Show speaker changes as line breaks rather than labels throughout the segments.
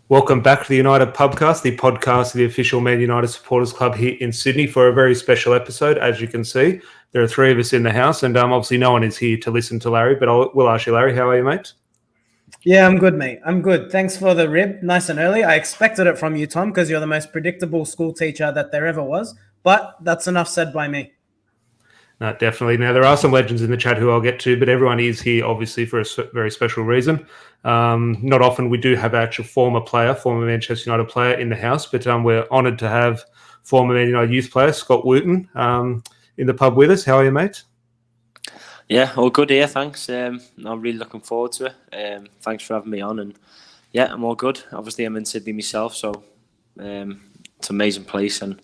Welcome back to the United Pubcast, the podcast of the official Man United Supporters Club here in Sydney for a very special episode. As you can see, there are three of us in the house, and obviously no one is here to listen to Larry, but we'll ask you, Larry, how are you, mate?
Yeah, I'm good, mate. I'm good. Thanks for the rib, nice and early. I expected it from you, Tom, because you're the most predictable school teacher that there ever was, but that's enough said by me.
No, definitely. Now, there are some legends in the chat who I'll get to, but everyone is here, obviously, for a very special reason. Not often we do have actual former Manchester United player in the house, but we're honoured to have former Man United youth player Scott Wootton in the pub with us. How are you, mate?
Yeah, all good here, thanks. I'm really looking forward to it. Thanks for having me on, and yeah, I'm all good. Obviously, I'm in Sydney myself, so it's an amazing place, and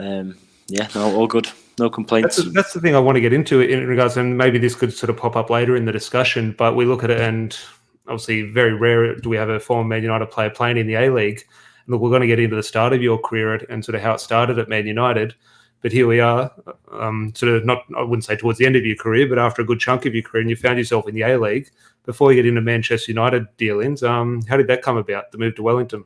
all good. No complaints.
That's the thing I want to get into in regards, and maybe this could sort of pop up later in the discussion, but we look at it and obviously very rare do we have a former Man United player playing in the A-League. Look, we're going to get into the start of your career and sort of how it started at Man United, but here we are, sort of not, I wouldn't say towards the end of your career, but after a good chunk of your career, and you found yourself in the A-League. Before you get into Manchester United dealings, how did that come about, the move to Wellington?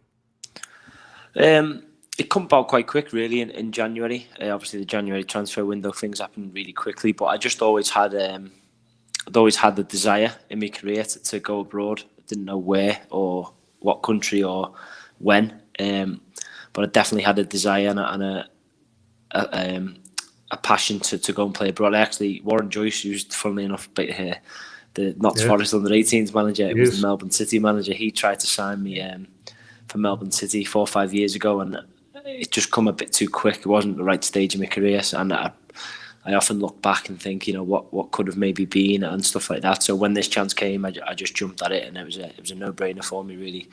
It come about quite quick, really, in January. Obviously, the January transfer window, things happened really quickly. But I just always had, the desire in my career to go abroad. I didn't know where or what country or when, but I definitely had a desire and a passion to go and play abroad. Actually, Warren Joyce, who's funnily enough the Notts Forest under-18s manager, he was the Melbourne City manager. He tried to sign me for Melbourne City 4 or 5 years ago, and it just come a bit too quick. It wasn't the right stage of my career, and I often look back and think, what could have maybe been and stuff like that. So when this chance came, I just jumped at it, and it was a no-brainer for me, really.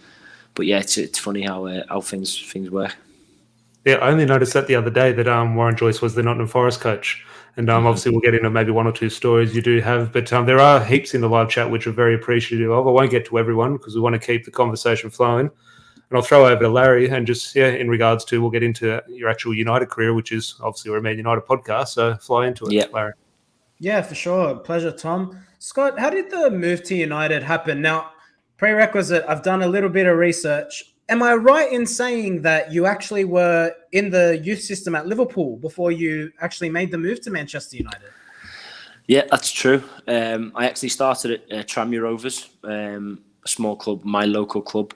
But yeah, it's funny how things work.
Yeah, I only noticed that the other day that Warren Joyce was the Nottingham Forest coach, and obviously we'll get into maybe one or two stories you do have, but there are heaps in the live chat which we're very appreciative of. I won't get to everyone because we want to keep the conversation flowing. And I'll throw over to Larry and just, in regards to, we'll get into your actual United career, which is obviously we're a Man United podcast, so fly into it, Larry.
Yeah, for sure. Pleasure, Tom. Scott, how did the move to United happen? Now, prerequisite, I've done a little bit of research. Am I right in saying that you actually were in the youth system at Liverpool before you actually made the move to Manchester United?
Yeah, that's true. I actually started at Tranmere Rovers, a small club, my local club.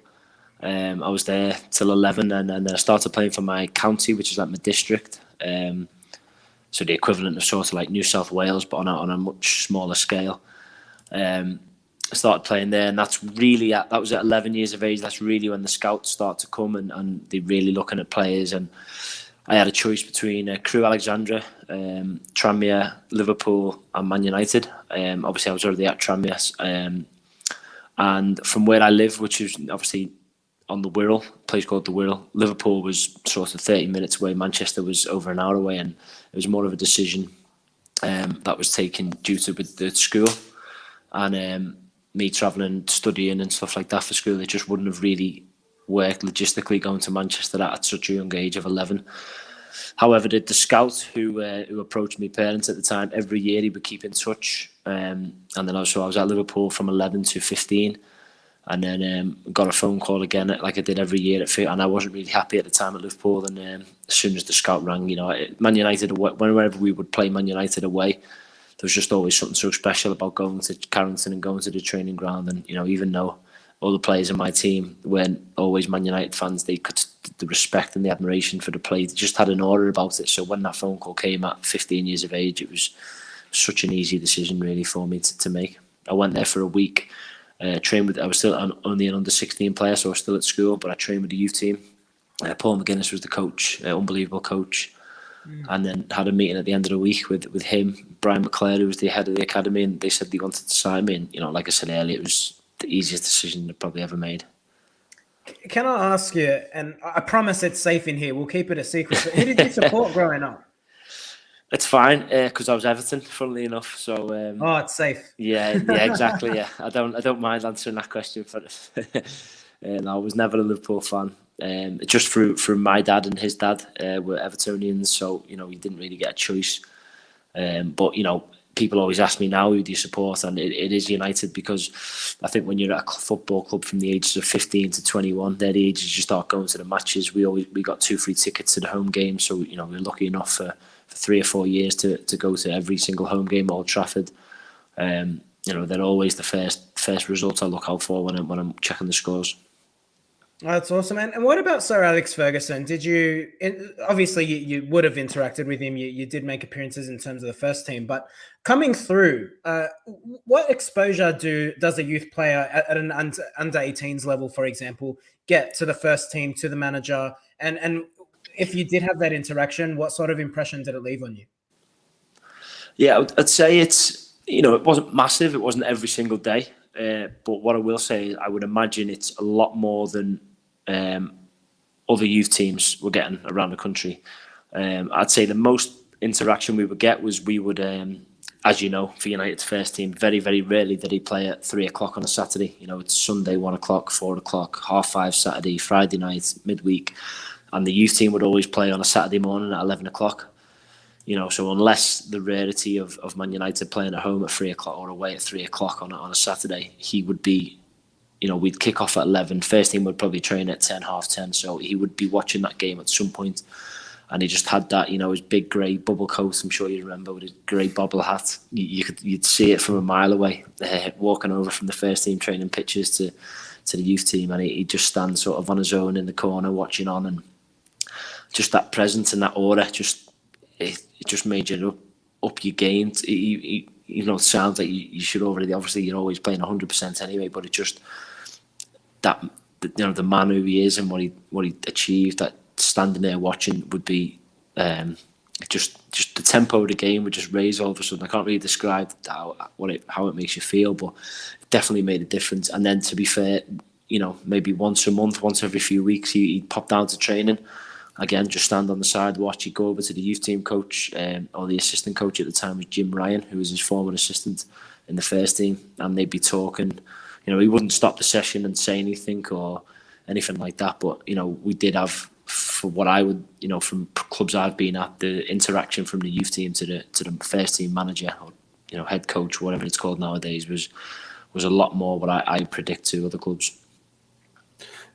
I was there till 11, and then I started playing for my county, which is like my district. So the equivalent of sort of like New South Wales, but on a much smaller scale. I started playing there, and that was at 11 years of age. That's really when the scouts start to come and they're really looking at players. And I had a choice between Crewe Alexandra, Tranmere, Liverpool, and Man United. Obviously, I was already at Tranmere, and from where I live, which is obviously on the Wirral, a place called the Wirral, Liverpool was sort of 30 minutes away. Manchester was over an hour away, and it was more of a decision that was taken due to the school and me travelling, studying and stuff like that for school. It just wouldn't have really worked logistically going to Manchester at such a young age of 11. However, the scout who approached me parents at the time, every year he would keep in touch, and then also I was at Liverpool from 11 to 15. And then got a phone call again, like I did every year and I wasn't really happy at the time at Liverpool. And as soon as the scout rang, Man United, whenever we would play Man United away, there was just always something so special about going to Carrington and going to the training ground. And even though all the players in my team weren't always Man United fans, they could the respect and the admiration for the play. They just had an aura about it. So when that phone call came at 15 years of age, it was such an easy decision really for me to make. I went there for a week. Trained with. I was still only an under-16 player, so I was still at school, but I trained with the youth team. Paul McGuinness was the coach, unbelievable coach, and then had a meeting at the end of the week with him, Brian McClare, who was the head of the academy, and they said they wanted to sign me. And like I said earlier, it was the easiest decision I've probably ever made.
Can I ask you? And I promise it's safe in here. We'll keep it a secret. But who did you support growing up?
It's fine because I was Everton, funnily enough. So
it's safe.
Yeah, exactly. Yeah, I don't mind answering that question. I was never a Liverpool fan. Just through my dad and his dad were Evertonians, so you didn't really get a choice. But people always ask me now, who do you support? And it is United, because I think when you're at a football club from the ages of 15 to 21, they're the ages you start going to the matches. We got 2 free tickets to the home game, so we're lucky enough for 3 or 4 years to go to every single home game at Old Trafford. They're always the first result I look out for when I'm checking the scores.
That's awesome. And what about Sir Alex Ferguson? Did you, obviously you would have interacted with him. You did make appearances in terms of the first team, but coming through, what exposure does a youth player at an under 18s level, for example, get to the first team, to the manager? And if you did have that interaction, what sort of impression did it leave on you?
Yeah, I'd say it's, it wasn't massive. It wasn't every single day. But what I will say is I would imagine it's a lot more than other youth teams were getting around the country. I'd say the most interaction we would get was we would, as you know, for United's first team, very, very rarely did he play at 3 o'clock on a Saturday. It's Sunday, 1 o'clock, 4 o'clock, 5:30 Saturday, Friday night, midweek. And the youth team would always play on a Saturday morning at 11 o'clock. So unless the rarity of Man United playing at home at 3 o'clock or away at 3 o'clock on a Saturday, he would be, we'd kick off at 11. First team would probably train at 10, 10:30. So he would be watching that game at some point. And he just had that, his big grey bubble coat, I'm sure you remember, with his grey bobble hat. You'd see it from a mile away, walking over from the first team training pitches to the youth team. And he'd just stand sort of on his own in the corner watching on. And just that presence and that aura, it just made you up your game. It sounds like you should already, obviously you're always playing 100% anyway, but it just, that, the man who he is and what he achieved, that standing there watching would be, just the tempo of the game would just raise all of a sudden. I can't really describe how it makes you feel, but it definitely made a difference. And then to be fair, maybe once a month, once every few weeks, he'd pop down to training. Again, just stand on the side, watch. He'd go over to the youth team coach, or the assistant coach at the time was Jim Ryan, who was his former assistant in the first team, and they'd be talking. He wouldn't stop the session and say anything or anything like that, but we did have, for what I would, from clubs I've been at, the interaction from the youth team to the first team manager or head coach, whatever it's called nowadays, was a lot more what I predict to other clubs.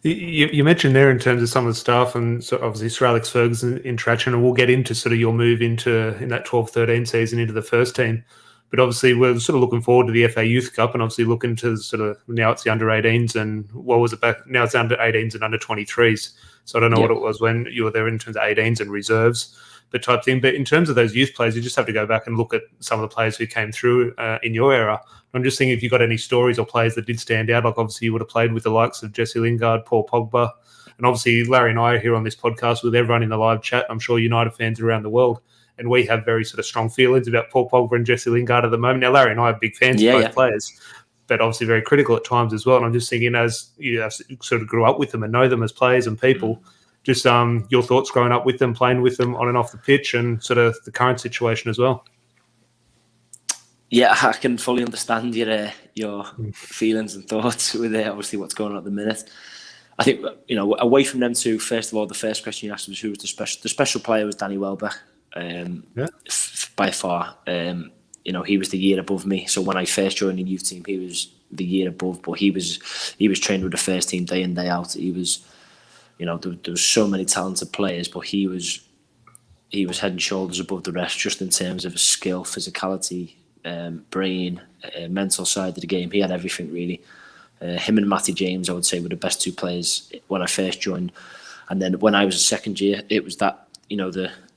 You mentioned there in terms of some of the stuff, and so obviously Sir Alex Ferguson interaction, and we'll get into sort of your move in that 12-13 season into the first team. But obviously we're sort of looking forward to the FA Youth Cup, and obviously looking to sort of, now it's the under 18s, and what was it back? Now it's under 18s and under 23s. So I don't know what it was when you were there in terms of 18s and reserves, but type thing. But in terms of those youth players, you just have to go back and look at some of the players who came through in your era. I'm just thinking if you got any stories or players that did stand out, like obviously you would have played with the likes of Jesse Lingard, Paul Pogba, and obviously Larry and I are here on this podcast with everyone in the live chat. I'm sure United fans around the world, and we have very sort of strong feelings about Paul Pogba and Jesse Lingard at the moment. Now, Larry and I are big fans of both players, but obviously very critical at times as well. And I'm just thinking, as you sort of grew up with them and know them as players and people, just your thoughts growing up with them, playing with them on and off the pitch, and sort of the current situation as well.
Yeah, I can fully understand your feelings and thoughts with obviously what's going on at the minute. I think, away from them two, first of all, the first question you asked was who was the special player was Danny Welbeck, by far. He was the year above me. So when I first joined the youth team, he was the year above, but he was trained with the first team day in, day out. He was, there was so many talented players, but he was head and shoulders above the rest, just in terms of his skill, physicality, brain, mental side of the game. He had everything really. Him and Matty James, I would say, were the best two players when I first joined. And then when I was a second year, it was that,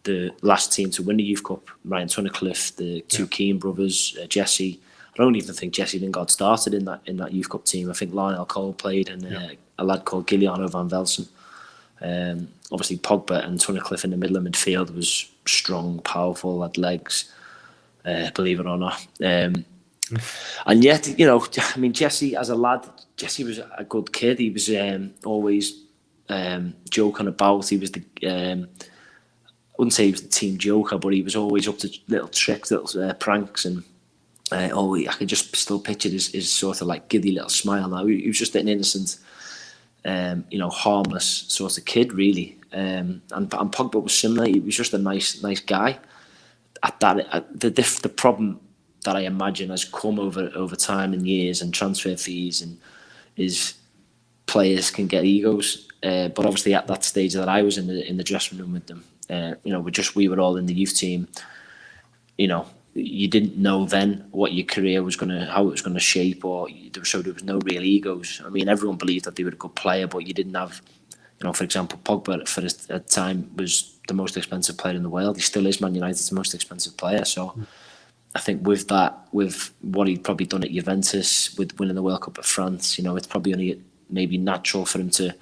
the last team to win the Youth Cup, Ryan Tunnicliffe, the two Keane brothers, Jesse. I don't even think Jesse Lingard started in that Youth Cup team. I think Lionel Cole played, and a lad called Giuliano Van Velsen. Obviously Pogba and Tunnicliffe in the middle of midfield was strong, powerful, had legs, believe it or not. And yet, Jesse as a lad, Jesse was a good kid. He was always joking about. He was I wouldn't say he was the team joker, but he was always up to little tricks, little pranks, and I could just still picture his sort of like giddy little smile now. He was just an innocent, harmless sort of kid, really. And Pogba was similar. He was just a nice guy. The problem that I imagine has come over time and years and transfer fees, and is players can get egos. But obviously at that stage that I was in the dressing room with them, we were all in the youth team. You didn't know then what your career was how it was gonna shape, or there was no real egos. I mean, everyone believed that they were a good player, but you didn't have, for example, Pogba for his at the time was the most expensive player in the world. He still is Man United's most expensive player. So I think with what he'd probably done at Juventus, with winning the World Cup at France, it's probably only maybe natural for him to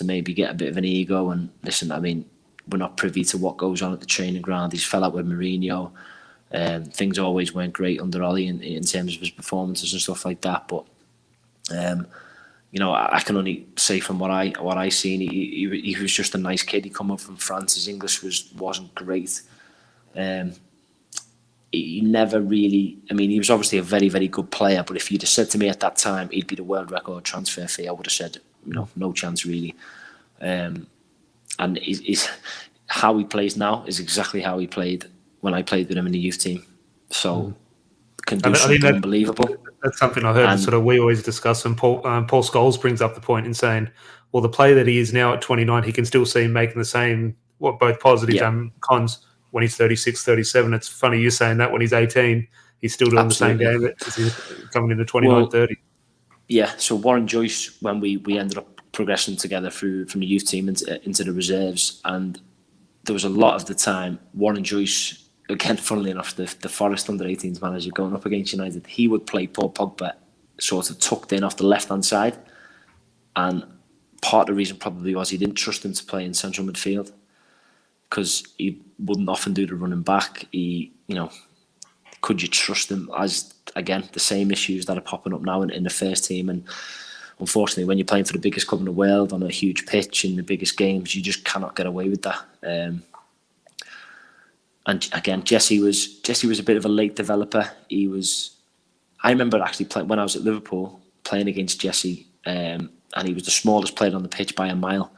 maybe get a bit of an ego. And listen, I mean, we're not privy to what goes on at the training ground. He's fell out with Mourinho. Things always went great under Ollie in terms of his performances and stuff like that. But I can only say from what I seen, he was just a nice kid. He come up from France. His English wasn't great. He never really. I mean, he was obviously a very, very good player. But if you'd have said to me at that time he'd be the world record transfer fee, I would have said, no chance really. And how he plays now is exactly how he played when I played with him in the youth team. So can do something unbelievable.
That's something I heard. We always discuss, and Paul Scholes brings up the point in saying, well, the player that he is now at 29, he can still see him making the same, both positives and cons when he's 36, 37. It's funny you saying that when he's 18, he's still doing
Absolutely.
the same game as he's coming into 29, 30.
Yeah, so Warren Joyce, when we ended up progressing together from the youth team into the reserves, and there was a lot of the time, Warren Joyce, again, funnily enough, the Forest under-18s manager going up against United, he would play Paul Pogba sort of tucked in off the left-hand side. And part of the reason probably was he didn't trust him to play in central midfield, because he wouldn't often do the running back. Could you trust him? As, again, the same issues that are popping up now in the first team. And unfortunately, when you're playing for the biggest club in the world on a huge pitch in the biggest games, you just cannot get away with that. And again, Jesse was a bit of a late developer. I remember actually playing when I was at Liverpool, playing against Jesse, and he was the smallest player on the pitch by a mile.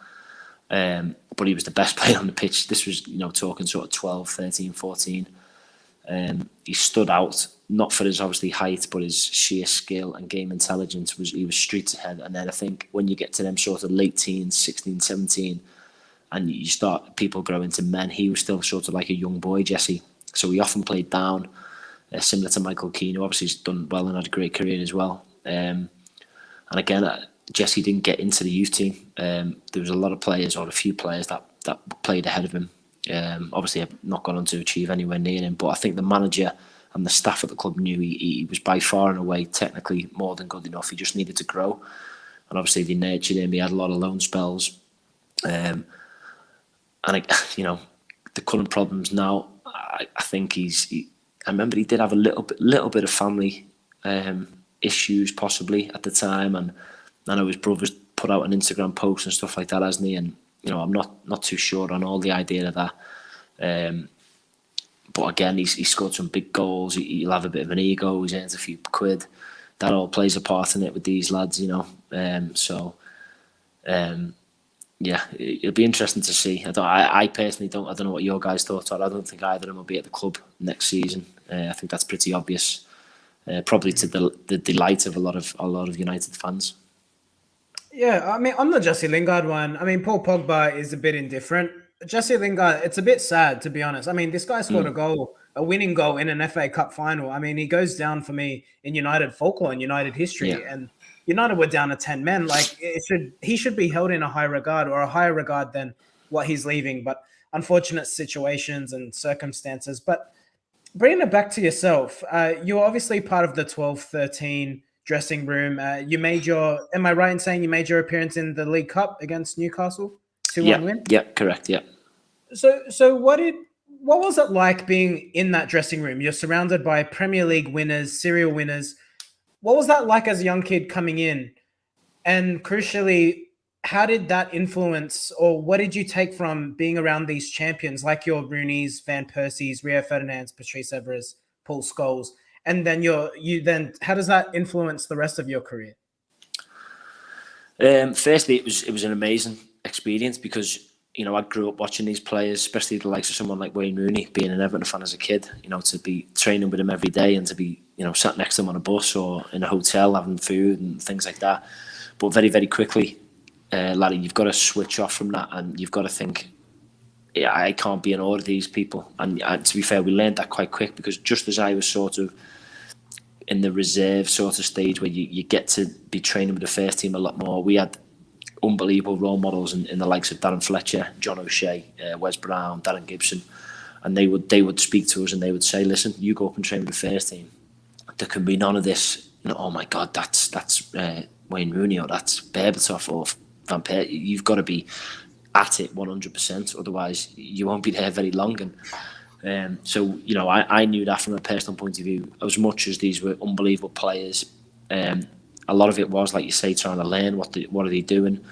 But he was the best player on the pitch. This was, talking sort of 12, 13, 14. He stood out, not for his obviously height, but his sheer skill and game intelligence. He was streets ahead. And then I think when you get to them sort of late teens, 16, 17, and you start people grow into men, he was still sort of like a young boy, Jesse. So he often played down, similar to Michael Keane, who obviously has done well and had a great career as well. And again, Jesse didn't get into the youth team. There was a lot of players, or a few players that played ahead of him. Obviously, have not gone on to achieve anywhere near him. But I think the manager and the staff at the club knew he was by far and away technically more than good enough. He just needed to grow. And obviously, they nurtured him. He had a lot of loan spells. And the current problems now, I think I remember he did have a little bit of family issues possibly at the time, and I know his brother's put out an Instagram post and stuff like that, hasn't he? And I'm not too sure on all the idea of that. But again, he's scored some big goals. He'll have a bit of an ego. He's earned a few quid. That all plays a part in it with these lads, Yeah, it'll be interesting to see. I personally don't. I don't know what your guys' thoughts are. I don't think either of them will be at the club next season. I think that's pretty obvious. Probably to the delight of a lot of United fans.
Yeah, I mean, I'm the Jesse Lingard one. I mean, Paul Pogba is a bit indifferent. Jesse Lingard, it's a bit sad, to be honest. I mean, this guy scored a winning goal in an FA Cup final. I mean, he goes down for me in United folklore and United history. Yeah. And United were down to 10 men. Like, he should be held in a high regard, or a higher regard than what he's leaving. But unfortunate situations and circumstances. But bringing it back to yourself, you're obviously part of the 12-13 dressing room. Am I right in saying you made your appearance in the League Cup against Newcastle? 2-1 win?
Yeah, correct, yeah.
So what was it like being in that dressing room? You're surrounded by Premier League winners, serial winners. What was that like as a young kid coming in? And crucially, how did that influence, or what did you take from being around these champions like your Rooneys, Van Persies, Rio Ferdinands, Patrice Evra's, Paul Scholes? And then how does that influence the rest of your career?
Firstly, it was an amazing experience, because I grew up watching these players, especially the likes of someone like Wayne Rooney, being an Everton fan as a kid, to be training with him every day and to be, sat next to him on a bus or in a hotel having food and things like that. But very, very quickly, laddie, you've got to switch off from that and you've got to think, yeah, I can't be in awe of these people. And to be fair, we learned that quite quick, because just as I was sort of in the reserve sort of stage where you get to be training with the first team a lot more, we had unbelievable role models in the likes of Darren Fletcher, John O'Shea, Wes Brown, Darren Gibson, and they would speak to us and they would say, listen, you go up and train with the first team. There can be none of this, oh my God, that's Wayne Rooney, or that's Berbatov or Van Persie. You've got to be at it 100%, otherwise you won't be there very long. And so I knew that from a personal point of view. As much as these were unbelievable players, a lot of it was, like you say, trying to learn what are they doing.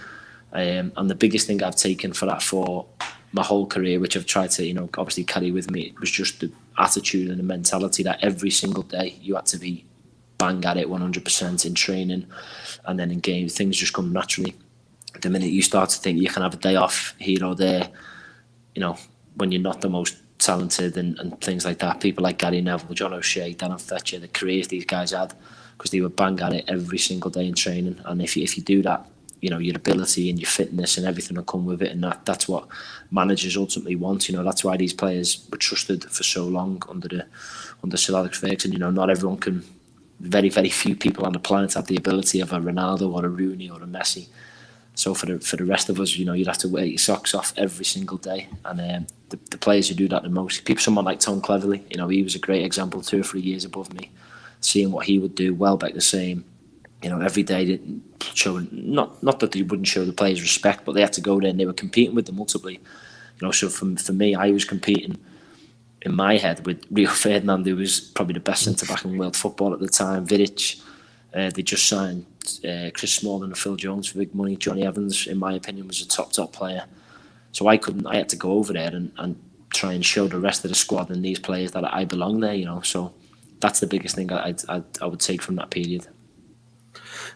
And the biggest thing I've taken for that for my whole career, which I've tried to obviously carry with me, was just the attitude and the mentality that every single day you had to be bang at it 100% in training, and then in games things just come naturally. The minute you start to think you can have a day off here or there, when you're not the most talented and things like that, people like Gary Neville, John O'Shea, Darren Fletcher, the careers these guys had, because they would bang at it every single day in training. And if you do that, your ability and your fitness and everything will come with it, and that's what managers ultimately want. That's why these players were trusted for so long under Sir Alex Ferguson. Not everyone can. Very, very few people on the planet have the ability of a Ronaldo or a Rooney or a Messi. So for the rest of us, you'd have to wear your socks off every single day. And the players who do that the most, someone like Tom Cleverley, he was a great example 2 or 3 years above me. Seeing what he would do, Welbeck the same. Every day didn't show, not that they wouldn't show the players respect, but they had to go there and they were competing with them ultimately. So for me, I was competing in my head with Rio Ferdinand, who was probably the best centre back in world football at the time. Vidic, they just signed Chris Smalling and Phil Jones for big money. Johnny Evans, in my opinion, was a top player. So I had to go over there and try and show the rest of the squad and these players that I belong there. So that's the biggest thing I would take from that period.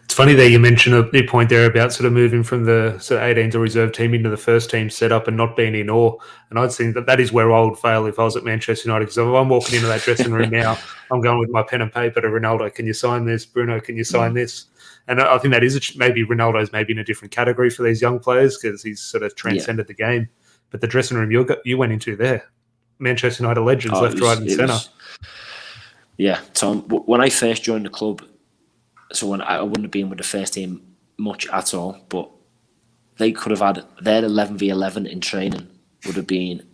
It's funny that you mentioned a point there about sort of moving from the sort of 18s or reserve team into the first team setup and not being in awe. And I'd think that is where I would fail if I was at Manchester United. Because if I'm walking into that dressing room now, I'm going with my pen and paper to Ronaldo. Can you sign this? Bruno, can you sign this? And I think that is maybe Ronaldo's maybe in a different category for these young players because he's sort of transcended the game. But the dressing room you went into there, Manchester United legends, left, right, and centre.
Yeah, Tom. When I first joined the club, so when I wouldn't have been with the first team much at all, but they could have had their 11v11 in training would have been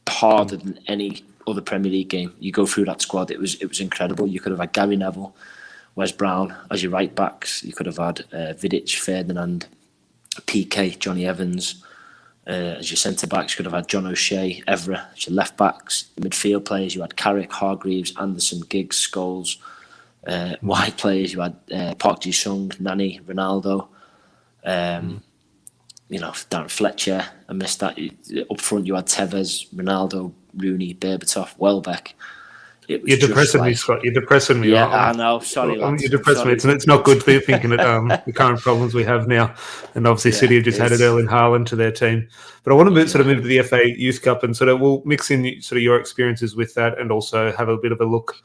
harder than any other Premier League game. You go through that squad, it was incredible. You could have had Gary Neville, Wes Brown as your right backs. You could have had Vidic, Ferdinand, PK, Johnny Evans as your centre backs. You could have had John O'Shea, Evra as your left backs. The midfield players, you had Carrick, Hargreaves, Anderson, Giggs, Scholes. Wide players, you had Park Ji-sung, Nani, Ronaldo, Darren Fletcher. I missed that. Up front, you had Tevez, Ronaldo, Rooney, Berbatov, Welbeck.
You're depressing me, Scott. You're depressing me.
Yeah, I know. Sorry, lads.
You're depressing me. It's not good for thinking that the current problems we have now. And obviously City have just added Erling Haaland to their team. But I want to sort of move to the FA Youth Cup and sort of we'll mix in sort of your experiences with that and also have a bit of a look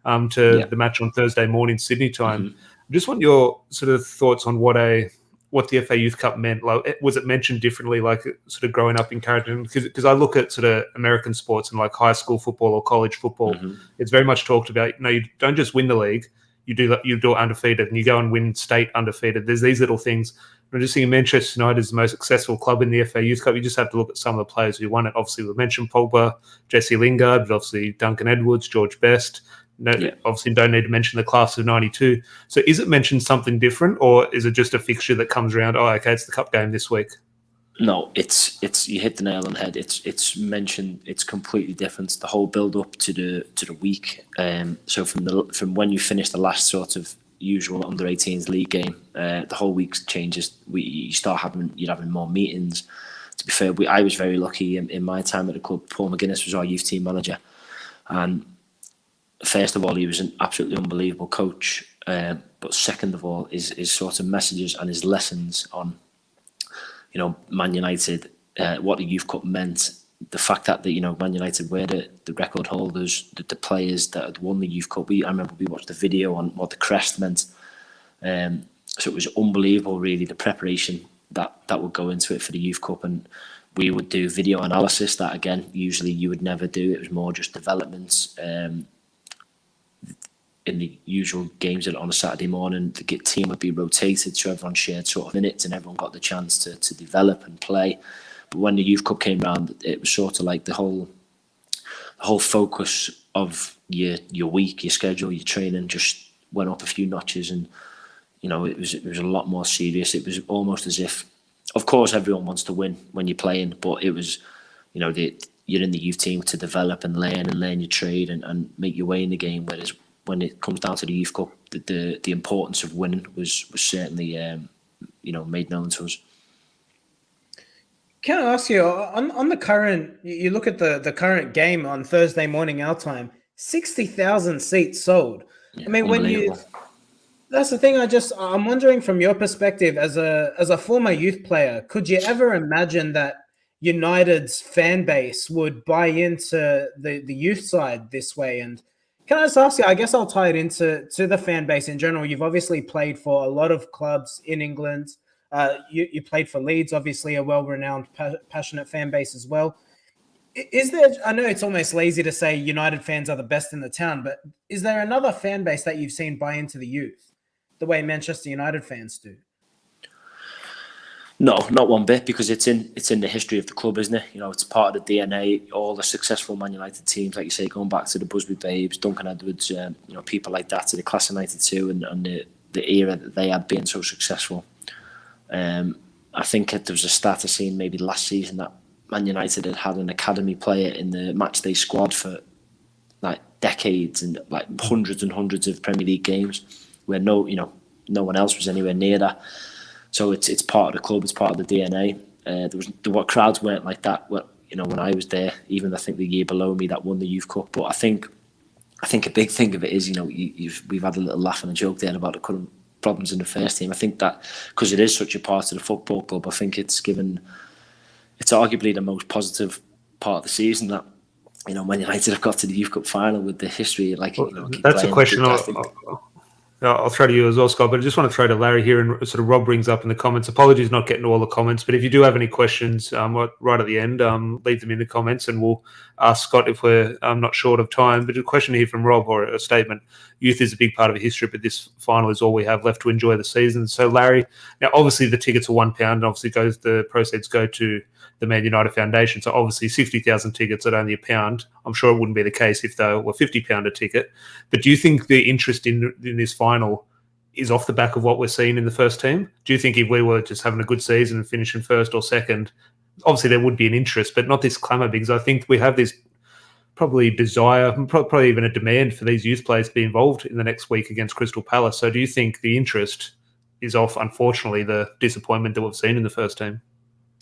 to the match on Thursday morning Sydney time. Mm-hmm. I just want your sort of thoughts on what the FA Youth Cup meant. Like, was it mentioned differently, like sort of growing up in Carrington? Because I look at sort of American sports and like high school football or college football, it's very much talked about. You don't just win the league, you do undefeated, and you go and win state undefeated. There's these little things. I'm just thinking Manchester United is the most successful club in the FA Youth Cup. You just have to look at some of the players who won it. Obviously, we mentioned Pogba, Jesse Lingard, but obviously Duncan Edwards, George Best. Obviously don't need to mention the class of 92. So is it mentioned something different or is it just a fixture that comes around, it's the cup game this week?
No, it's you hit the nail on the head. It's mentioned, it's completely different. The whole build up to the week. So from when you finish the last sort of usual under 18s league game, the whole week changes. You're having more meetings. To be fair, I was very lucky in my time at the club. Paul McGuinness was our youth team manager, and first of all, he was an absolutely unbelievable coach. But second of all, his sort of messages and his lessons on, Man United what the Youth Cup meant. The fact that Man United were the record holders, the players that had won the Youth Cup. I remember we watched the video on what the crest meant. So it was unbelievable, really, the preparation that would go into it for the Youth Cup. And we would do video analysis that, again, usually you would never do. It was more just developments. In the usual games on a Saturday morning, the team would be rotated, so everyone shared sort of minutes and everyone got the chance to develop and play. But when the Youth Cup came round, it was sort of like the whole focus of your week, your schedule, your training just went up a few notches, and it was a lot more serious. It was almost as if, of course, everyone wants to win when you're playing, but it was, you're in the youth team to develop and learn your trade and make your way in the game. Whereas when it comes down to the Youth Cup, the importance of winning was certainly made known to us.
Can I ask you, on the current, you look at the current game on Thursday morning our time, 60,000 seats sold.
Yeah,
I mean, that's the thing. I'm wondering from your perspective as a former youth player, could you ever imagine that United's fan base would buy into the youth side this way? And can I just ask you, I guess I'll tie it into the fan base in general. You've obviously played for a lot of clubs in England. You played for Leeds, obviously a well-renowned, passionate fan base as well. Is there, I know it's almost lazy to say United fans are the best in the town, but is there another fan base that you've seen buy into the youth the way Manchester United fans do?
No, not one bit, because it's in the history of the club, isn't it? It's part of the DNA. All the successful Man United teams, like you say, going back to the Busby Babes, Duncan Edwards, people like that, to the class of '92 and the era that they had being so successful. I think there was a stat I seen maybe last season that Man United had an academy player in the matchday squad for like decades and like hundreds and hundreds of Premier League games, where no one else was anywhere near that. So it's part of the club, it's part of the DNA. What crowds weren't like that. When I was there, even I think the year below me that won the Youth Cup. But I think a big thing of it is we've had a little laugh and a joke there about the current problems in the first team. I think that because it is such a part of the football club, I think it's arguably the most positive part of the season that Man United have got to the Youth Cup final with the history.
That's a question I'll throw to you as well, Scott, but I just want to throw to Larry here, and sort of Rob brings up in the comments. Apologies not getting to all the comments, but if you do have any questions right at the end, leave them in the comments and we'll ask Scott if we're not short of time. But a question here from Rob, or a statement: youth is a big part of history, but this final is all we have left to enjoy the season. So Larry, now obviously the tickets are £1 and obviously the proceeds go to the Man United Foundation. So obviously 60,000 tickets at only £1. I'm sure it wouldn't be the case if they were £50 a ticket. But do you think the interest in this final is off the back of what we're seeing in the first team? Do you think if we were just having a good season and finishing first or second, obviously there would be an interest, but not this clamour? Because I think we have this probably desire, probably even a demand for these youth players to be involved in the next week against Crystal Palace. So do you think the interest is off, unfortunately, the disappointment that we've seen in the first team?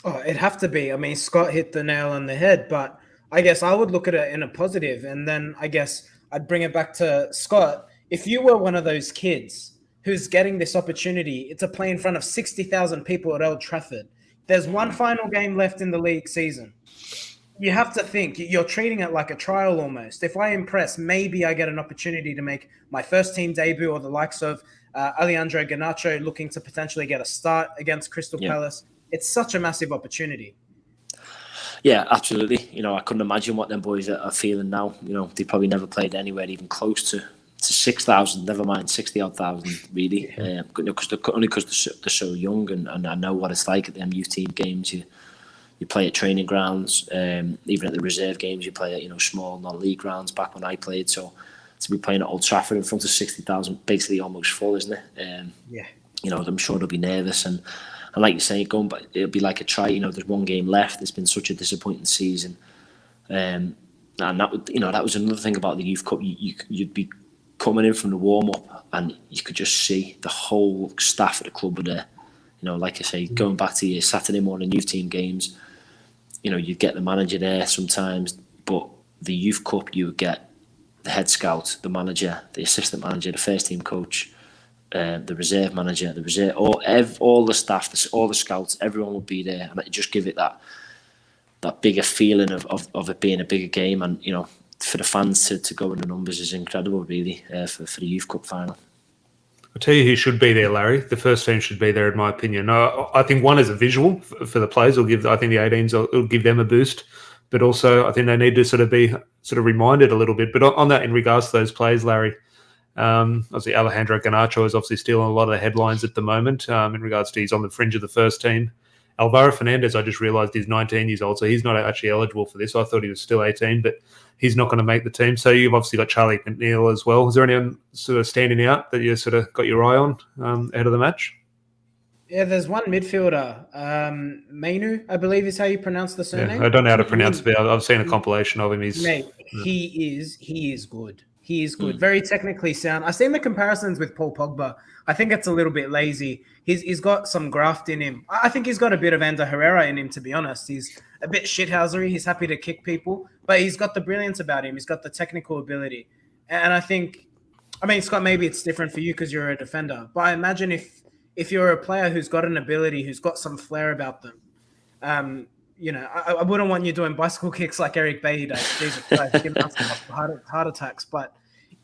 Oh, it'd have to be. I mean, Scott hit the nail on the head, but I guess I would look at it in a positive, and then I guess I'd bring it back to Scott. If you were one of those kids who's getting this opportunity to play in front of 60,000 people at Old Trafford, there's one final game left in the league season. You have to think, you're treating it like a trial almost. If I impress, maybe I get an opportunity to make my first team debut, or the likes of Alejandro Garnacho looking to potentially get a start against Crystal Palace. It's such a massive opportunity.
Yeah, absolutely. I couldn't imagine what them boys are feeling now. They probably never played anywhere even close to 6,000, never mind 60-odd thousand, really. Because they're so young, and I know what it's like at them youth team games. You play at training grounds, even at the reserve games, you play at small non-league grounds. Back when I played, so to be playing at Old Trafford in front of 60,000, basically almost full, isn't it? I'm sure they'll be nervous, and like you say, going back, it'll be like a try. There's one game left. It's been such a disappointing season, and that was another thing about the Youth Cup. You'd be coming in from the warm up, and you could just see the whole staff at the club were there. Like I say, going back to your Saturday morning youth team games, you'd get the manager there sometimes, but the Youth Cup, you would get the head scout, the manager, the assistant manager, the first team coach, the reserve manager, all the staff, all the scouts, everyone would be there, and it just give it that bigger feeling of it being a bigger game, and for the fans to go in the numbers is incredible, really, for the Youth Cup final.
I'll tell you who should be there, Larry. The first team should be there, in my opinion. I think one is a visual for the players. I think the 18s will give them a boost, but also I think they need to sort of be reminded a little bit. But on that, in regards to those players, Larry, obviously Alejandro Garnacho is obviously stealing a lot of the headlines at the moment in regards to he's on the fringe of the first team. Alvaro Fernandez, I just realised he's 19 years old, so he's not actually eligible for this. I thought he was still 18, but he's not going to make the team. So you've obviously got Charlie McNeil as well. Is there anyone sort of standing out that you sort of got your eye on ahead of the match?
Yeah, there's one midfielder, Mainu, I believe is how you pronounce the surname.
Yeah, I don't know how to pronounce it, but I've seen a compilation of him.
He is good. He is good. Very technically sound. I've seen the comparisons with Paul Pogba. I think it's a little bit lazy. He's got some graft in him. I think he's got a bit of Ander Herrera in him, to be honest. He's a bit shithousery. He's happy to kick people, but he's got the brilliance about him. He's got the technical ability. And I think, Scott, maybe it's different for you because you're a defender, but I imagine if you're a player who's got an ability, who's got some flair about them, I wouldn't want you doing bicycle kicks like Eric Bailly does. Jesus Christ, give us heart attacks. But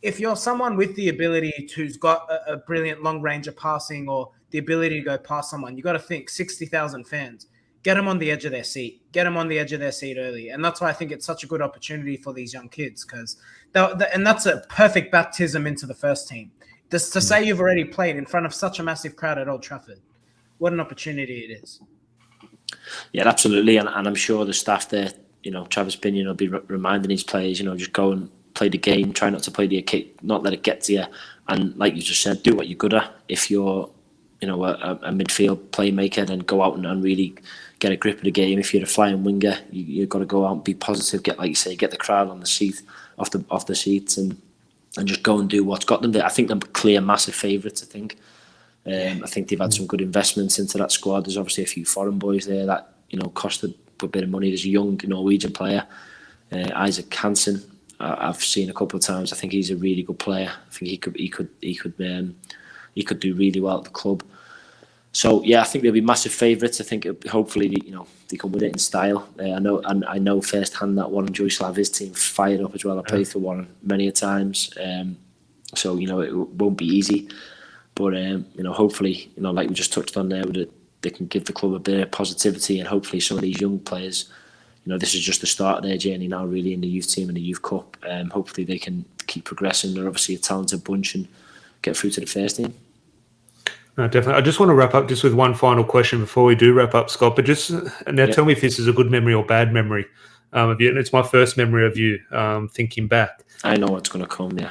if you're someone with the ability who's got a brilliant long range of passing or the ability to go past someone, you got to think 60,000 fans. Get them on the edge of their seat. Get them on the edge of their seat early. And that's why I think it's such a good opportunity for these young kids and that's a perfect baptism into the first team. Just to say you've already played in front of such a massive crowd at Old Trafford. What an opportunity it is.
Yeah, absolutely. And I'm sure the staff there, Travis Pinion will be reminding his players, just go and play the game, try not to play the kick, not let it get to you. And like you just said, do what you're good at. If you're, a midfield playmaker, then go out and really get a grip of the game. If you're a flying winger, you've got to go out and be positive, get the crowd on the seat, off the seats and just go and do what's got them there. I think they're clear massive favourites, I think they've had some good investments into that squad. There's obviously a few foreign boys there that, costed a bit of money. There's a young Norwegian player, Isaac Hansen. I've seen a couple of times. I think he's a really good player. I think he could do really well at the club. So yeah, I think they'll be massive favourites. I think hopefully they come with it in style. I know firsthand that Warren Joyce his team fired up as well. I played for Warren many a times, so it won't be easy. But hopefully, like we just touched on there, they can give the club a bit of positivity, and hopefully some of these young players, this is just the start of their journey now, really, in the youth team and the Youth Cup. Hopefully they can keep progressing. They're obviously a talented bunch and get through to the first team.
No, definitely. I just want to wrap up just with one final question before we do wrap up, Scott. But tell me if this is a good memory or bad memory of you. And it's my first memory of you thinking back.
I know what's going to come, yeah.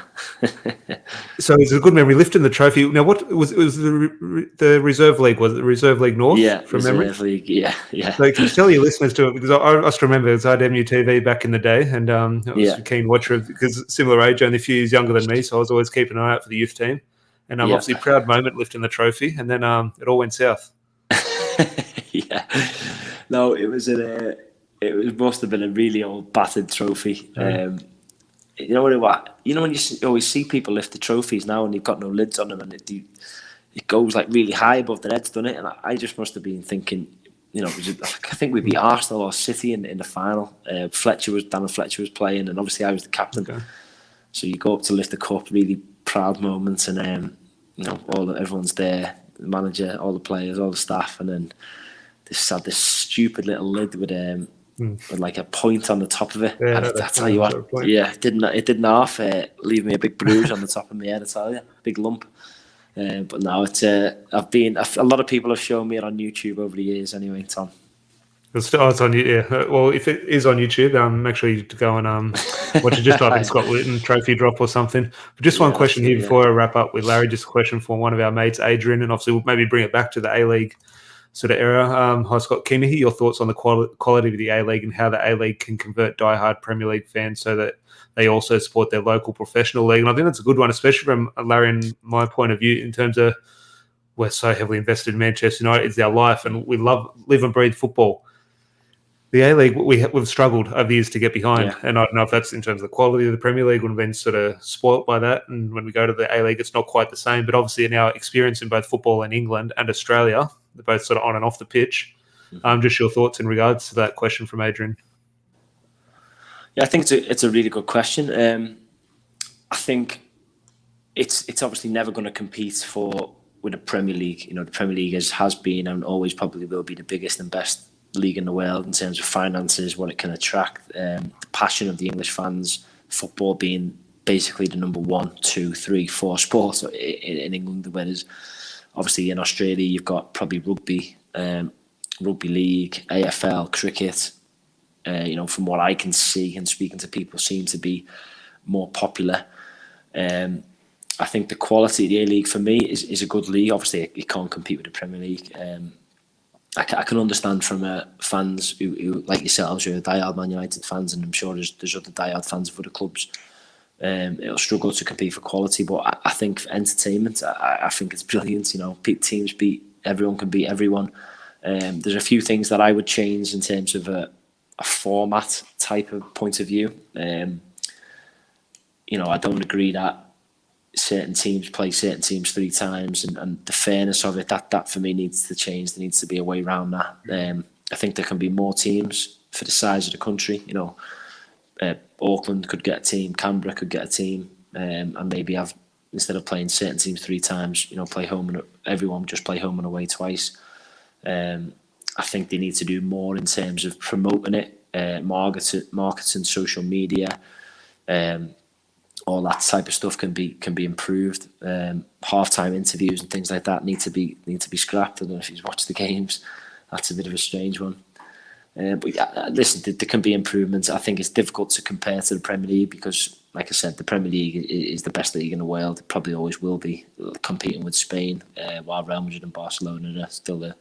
So it's a good memory lifting the trophy. Now, what was the Reserve League? Was it the Reserve League North?
Yeah,
from
Reserve
memory?
League, yeah.
So can you tell your listeners to it? Because I just remember it was RWTV back in the day, and I was a keen watcher because similar age, only a few years younger than me, so I was always keeping an eye out for the youth team. And obviously a proud moment lifting the trophy, and then it all went south.
Yeah. No, it must have been a really old battered trophy. You know what? When you always see people lift the trophies now and they've got no lids on them, and it goes like really high above their heads, doesn't it? And I just must have been thinking, I think we'd beat Arsenal or City in the final. Daniel Fletcher was playing, and obviously I was the captain. Okay. So you go up to lift the cup, really proud moments, and everyone's there, the manager, all the players, all the staff, and then this had this stupid little lid with like a point on the top of it. Yeah, and I tell you what, it didn't half leave me a big bruise on the top of my head. I tell you, big lump. But now a lot of people have shown me it on YouTube over the years. Anyway, Tom.
It's on you. Yeah. Well, if it is on YouTube, make sure you go and watch it. Just type in Scott Wootton trophy drop or something. But just one question here before I wrap up with Larry. Just a question for one of our mates, Adrian, and obviously we'll maybe bring it back to the A-League sort of era. Hi, Scott. Keen to hear your thoughts on the quality of the A-League and how the A-League can convert diehard Premier League fans so that they also support their local professional league. And I think that's a good one, especially from Larry and my point of view, in terms of we're so heavily invested in Manchester United. It's our life, and we live and breathe football. The A-League, we've struggled over the years to get behind. Yeah. And I don't know if that's in terms of the quality of the Premier League. We've been sort of spoilt by that. And when we go to the A-League, it's not quite the same. But obviously in our experience in both football in England and Australia, they're both sort of on and off the pitch, Just your thoughts in regards to that question from Adrian.
Yeah, I think it's a really good question. I think it's obviously never going to compete with the Premier League. You know, the Premier League has been and always probably will be the biggest and best league in the world in terms of finances, what it can attract, the passion of the English fans, football being basically the number 1, 2, 3, 4 sport in England, whereas obviously in Australia you've got probably rugby, rugby league, AFL, cricket. You know, from what I can see and speaking to people, seem to be more popular. I think the quality of the A-League for me is a good league. Obviously, it can't compete with the Premier League. I can understand from fans who like yourselves, who are diehard Man United fans, and I'm sure there's other diehard fans of other clubs. It'll struggle to compete for quality, but I think for entertainment, I think it's brilliant. You know, teams beat everyone, can beat everyone. There's a few things that I would change in terms of a format type of point of view. You know, I don't agree that certain teams play certain teams 3 times, and the fairness of it, that for me needs to change. There needs to be a way around that. I think there can be more teams for the size of the country. You know, Auckland could get a team, Canberra could get a team, and maybe have, instead of playing certain teams 3 times, you know, play home and everyone just play home and away twice. I think they need to do more in terms of promoting it, marketing, social media. All that type of stuff can be improved. Halftime interviews and things like that need to be scrapped. I don't know if you've watched the games. That's a bit of a strange one. But yeah, listen, there can be improvements. I think it's difficult to compare to the Premier League because, like I said, the Premier League is the best league in the world. It probably always will be, competing with Spain, while Real Madrid and Barcelona are still the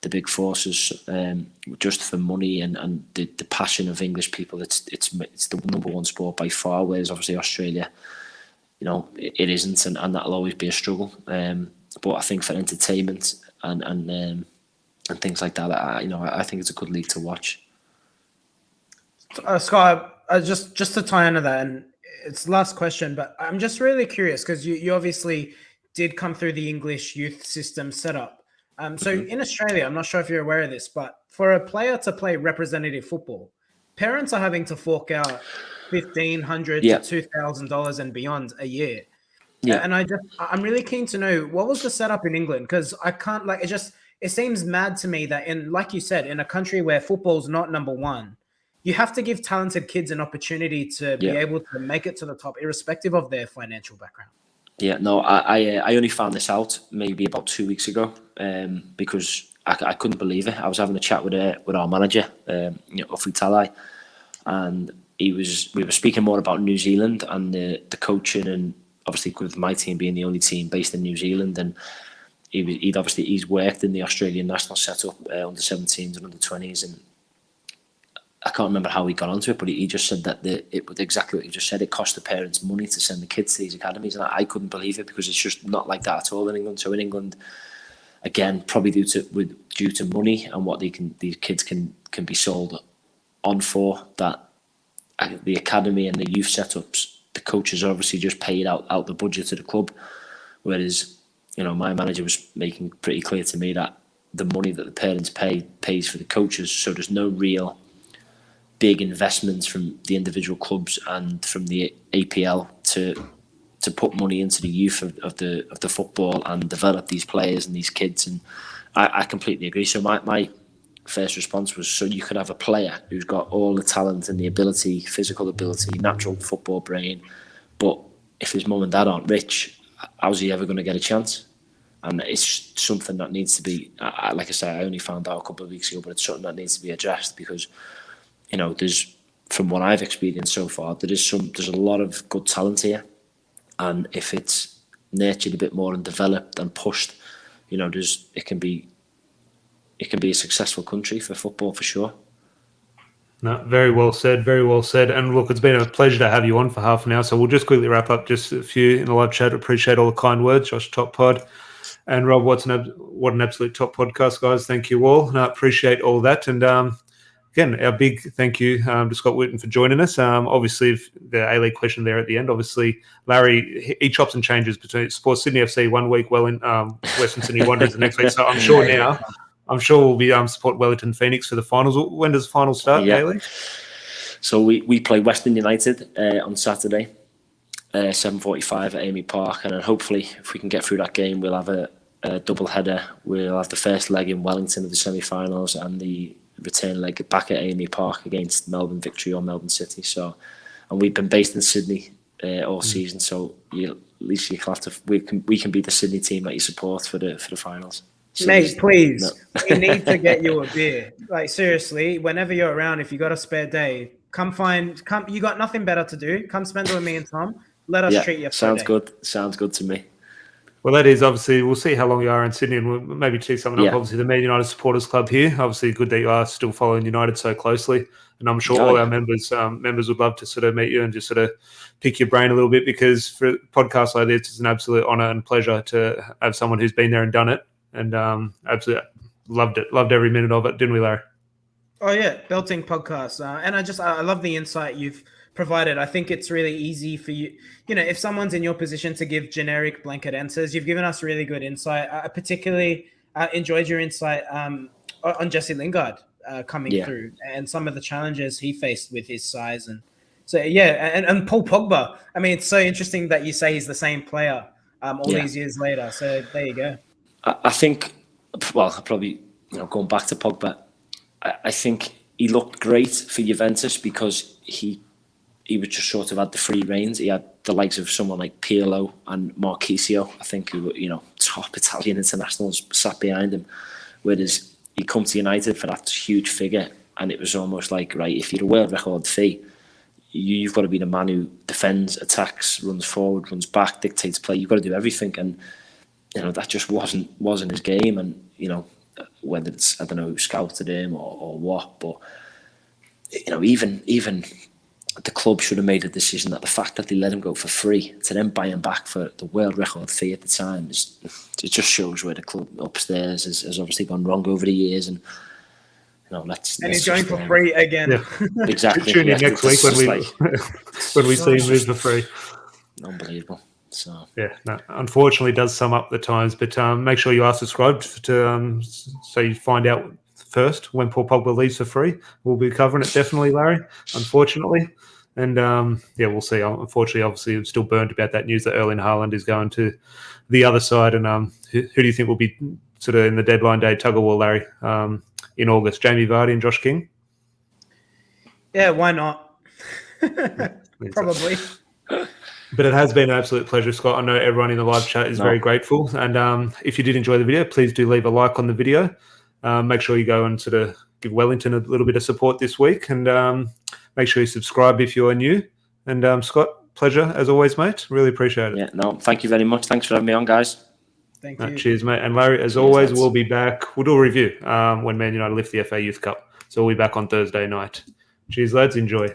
big forces. Just for money and the passion of English people, it's the number 1 sport by far. Whereas obviously Australia, you know, it isn't, and that'll always be a struggle. But I think for entertainment and things like that, I think it's a good league to watch.
Scott, just to tie into that, and it's the last question, but I'm just really curious because you obviously did come through the English youth system setup. So in Australia, I'm not sure if you're aware of this, but for a player to play representative football, parents are having to fork out $1,500 to $2,000 and beyond a year. Yeah. And I'm really keen to know, what was the setup in England? Because I can't, it seems mad to me that like you said, in a country where football's not number 1, you have to give talented kids an opportunity to be able to make it to the top, irrespective of their financial background. Yeah, no,
I only found this out maybe about 2 weeks ago, because I couldn't believe it. I was having a chat with our manager, Ufi Talai, and we were speaking more about New Zealand and the coaching, and obviously with my team being the only team based in New Zealand, and he's worked in the Australian national setup, under 17s and under 20s, and I can't remember how he got onto it, but he just said that it was exactly what you just said. It cost the parents money to send the kids to these academies, and I couldn't believe it because it's just not like that at all in England. So in England, again, probably due to money and what these kids can be sold on for, that the academy and the youth setups, the coaches obviously just paid out the budget to the club, whereas, you know, my manager was making pretty clear to me that the money that the parents pays for the coaches, so there's no real big investments from the individual clubs and from the APL to put money into the youth of the football and develop these players and these kids. And I completely agree. So my first response was, so you could have a player who's got all the talent and the ability, physical ability, natural football brain, but if his mum and dad aren't rich, how's he ever going to get a chance? And it's something that needs to be, like I say, I only found out a couple of weeks ago, but it's something that needs to be addressed because, you know, there's, from what I've experienced so far, there's a lot of good talent here, and if it's nurtured a bit more and developed and pushed, you know, it can be a successful country for football for sure.
No, very well said, very well said. And look, it's been a pleasure to have you on for half an hour. So we'll just quickly wrap up just a few in the live chat. Appreciate all the kind words, Josh Top Pod and Rob. What an absolute top podcast, guys. Thank you all. And I appreciate all that. And again, our big thank you to Scott Wootton for joining us. Obviously, the A-League question there at the end. Obviously, Larry, he chops and changes between Sports Sydney FC 1 week, well in Western Sydney Wanderers the next week. So I'm sure now I'm sure we'll be support Wellington Phoenix for the finals. When does the final start, Daily?
So we play Western United on Saturday, 7:45 at Amy Park, and then hopefully if we can get through that game, we'll have a double header. We'll have the first leg in Wellington of the semi-finals and the return leg back at Amy Park against Melbourne Victory or Melbourne City. So, and we've been based in Sydney all season, so at least you have to. We can be the Sydney team that you support for the finals. So
mate, please, we need to get you a beer. Like seriously, whenever you're around, if you got a spare day, come. You got nothing better to do. Come spend it with me and Tom. Let us treat you.
Sounds good. Sounds good to me.
Well, that is obviously, we'll see how long you are in Sydney, and we'll maybe tee something up. Obviously, the Man United Supporters Club here. Obviously, good that you are still following United so closely, and I'm sure all our members would love to sort of meet you and just sort of pick your brain a little bit, because for a podcast like this, it's an absolute honour and pleasure to have someone who's been there and done it, and absolutely loved it. Loved every minute of it, didn't we, Larry?
Oh yeah, belting podcast, and I love the insight you've provided. I think it's really easy for you, if someone's in your position, to give generic blanket answers. You've given us really good insight. I particularly enjoyed your insight on Jesse Lingard coming through and some of the challenges he faced with his size. And so, and Paul Pogba. I mean, it's so interesting that you say he's the same player all these years later. So there you go.
I think, probably, going back to Pogba, I think he looked great for Juventus because he was just sort of had the free reins. He had the likes of someone like Pirlo and Marchisio, I think, who were, top Italian internationals sat behind him. Whereas he come to United for that huge figure, and it was almost like, right, if you're a world record fee, you've got to be the man who defends, attacks, runs forward, runs back, dictates play. You've got to do everything, and that just wasn't his game. And whether it's, I don't know who scouted him or what, but even the club should have made a decision that the fact that they let him go for free to then buy him back for the world record fee at the time it just shows where the club upstairs has obviously gone wrong over the years. And
he's going for free again.
Yeah.
Exactly.
Tune in next week when we see him move for free.
Unbelievable. So
unfortunately, it does sum up the times. But make sure you are subscribed to so you find out first when Paul Pogba leaves for free. We'll be covering it definitely, Larry. Unfortunately, and we'll see. Unfortunately, obviously, I'm still burnt about that news that Erling Haaland is going to the other side. And who do you think will be sort of in the deadline day tug of war, Larry, in August? Jamie Vardy and Josh King?
Yeah, why not? Probably.
But it has been an absolute pleasure, Scott. I know everyone in the live chat is very grateful. And if you did enjoy the video, please do leave a like on the video. Make sure you go and sort of give Wellington a little bit of support this week. And make sure you subscribe if you are new. And Scott, pleasure as always, mate. Really appreciate it.
Yeah, no, thank you very much. Thanks for having me on, guys.
Thank you.
Cheers, mate. And Larry, as always, we'll be back. We'll do a review when Man United lift the FA Youth Cup. So we'll be back on Thursday night. Cheers, lads. Enjoy.